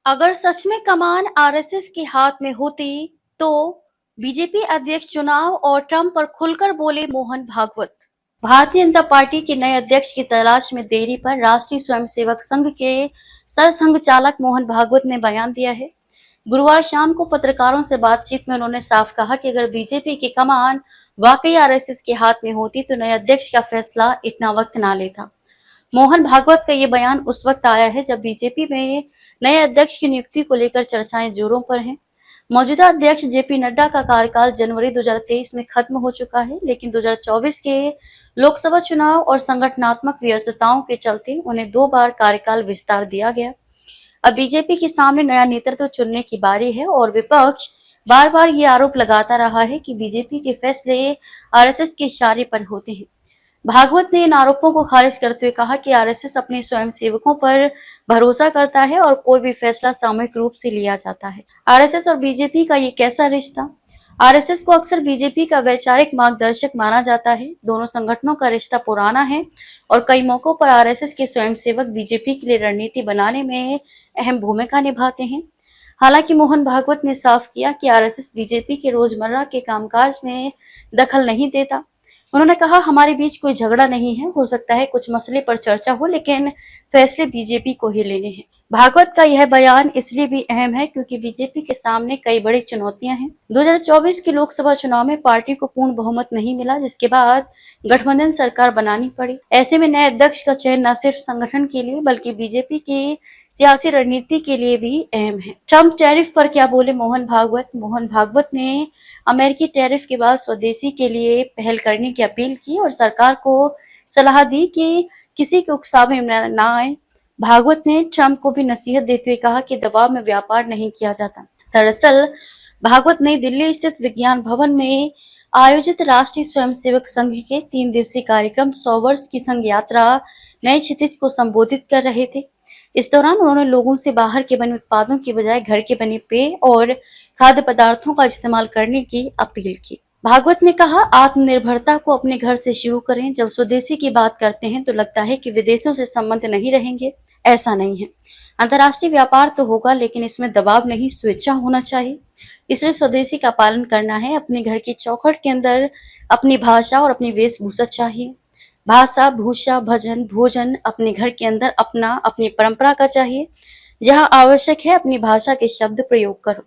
अगर सच में कमान आरएसएस के हाथ में होती तो बीजेपी अध्यक्ष चुनाव और ट्रंप पर खुलकर बोले मोहन भागवत। भारतीय जनता पार्टी के नए अध्यक्ष की तलाश में देरी पर राष्ट्रीय स्वयंसेवक संघ के सरसंघ चालक मोहन भागवत ने बयान दिया है। गुरुवार शाम को पत्रकारों से बातचीत में उन्होंने साफ कहा कि अगर बीजेपी की कमान वाकई आरएसएस के हाथ में होती तो नए अध्यक्ष का फैसला इतना वक्त ना लेता। मोहन भागवत का ये बयान उस वक्त आया है जब बीजेपी में नए अध्यक्ष की नियुक्ति को लेकर चर्चाएं जोरों पर हैं। मौजूदा अध्यक्ष जेपी नड्डा का कार्यकाल जनवरी 2023 में खत्म हो चुका है, लेकिन 2024 के लोकसभा चुनाव और संगठनात्मक व्यस्तताओं के चलते उन्हें 2 बार कार्यकाल विस्तार दिया गया। अब बीजेपी के सामने नया नेतृत्व चुनने की बारी है और विपक्ष बार बार ये आरोप लगाता रहा है कि बीजेपी के फैसले आरएसएस के इशारे पर होते हैं। भागवत ने इन आरोपों को खारिज करते हुए कहा कि आरएसएस अपने स्वयंसेवकों पर भरोसा करता है और कोई भी फैसला सामूहिक रूप से लिया जाता है। आरएसएस और बीजेपी का ये कैसा रिश्ता? आरएसएस को अक्सर बीजेपी का वैचारिक मार्गदर्शक माना जाता है। दोनों संगठनों का रिश्ता पुराना है और कई मौकों पर आरएसएस के स्वयंसेवक बीजेपी के लिए रणनीति बनाने में अहम भूमिका निभाते हैं। हालांकि मोहन भागवत ने साफ किया कि आरएसएस बीजेपी के रोजमर्रा के कामकाज में दखल नहीं देता। उन्होंने कहा, हमारे बीच कोई झगड़ा नहीं है, हो सकता है कुछ मसले पर चर्चा हो, लेकिन फैसले बीजेपी को ही लेने हैं। भागवत का यह बयान इसलिए भी अहम है क्योंकि बीजेपी के सामने कई बड़ी चुनौतियां हैं। 2024 के लोकसभा चुनाव में पार्टी को पूर्ण बहुमत नहीं मिला, जिसके बाद गठबंधन सरकार बनानी पड़ी। ऐसे में नए अध्यक्ष का चयन न सिर्फ संगठन के लिए बल्कि बीजेपी की सियासी रणनीति के लिए भी अहम है। ट्रंप टैरिफ पर क्या बोले मोहन भागवत? मोहन भागवत ने अमेरिकी टैरिफ के बाद स्वदेशी के लिए पहल करने की अपील की और सरकार को सलाह दी कि किसी के उकसावे में न आए। भागवत ने ट्रंप को भी नसीहत देते हुए कहा कि दबाव में व्यापार नहीं किया जाता। दरअसल भागवत नई दिल्ली स्थित विज्ञान भवन में आयोजित राष्ट्रीय स्वयंसेवक संघ के 3 दिवसीय कार्यक्रम 100 वर्ष की संघ यात्रा नए क्षितिज को संबोधित कर रहे थे। इस दौरान उन्होंने लोगों से बाहर के बने उत्पादों की बजाय घर के बने पेय और खाद्य पदार्थों का इस्तेमाल करने की अपील की। भागवत ने कहा, आत्मनिर्भरता को अपने घर से शुरू करें। जब स्वदेशी की बात करते हैं तो लगता है कि विदेशों से संबंध नहीं रहेंगे। ऐसा नहीं है। अंतर्राष्ट्रीय व्यापार तो होगा, लेकिन इसमें दबाव नहीं, स्वेच्छा होना चाहिए। इसलिए स्वदेशी का पालन करना है। अपने घर की चौखट के अंदर अपनी भाषा और अपनी वेशभूषा चाहिए। भाषा, भूषा, भजन, भोजन अपने घर के अंदर अपनी परंपरा का चाहिए। जहाँ आवश्यक है अपनी भाषा के शब्द प्रयोग करो।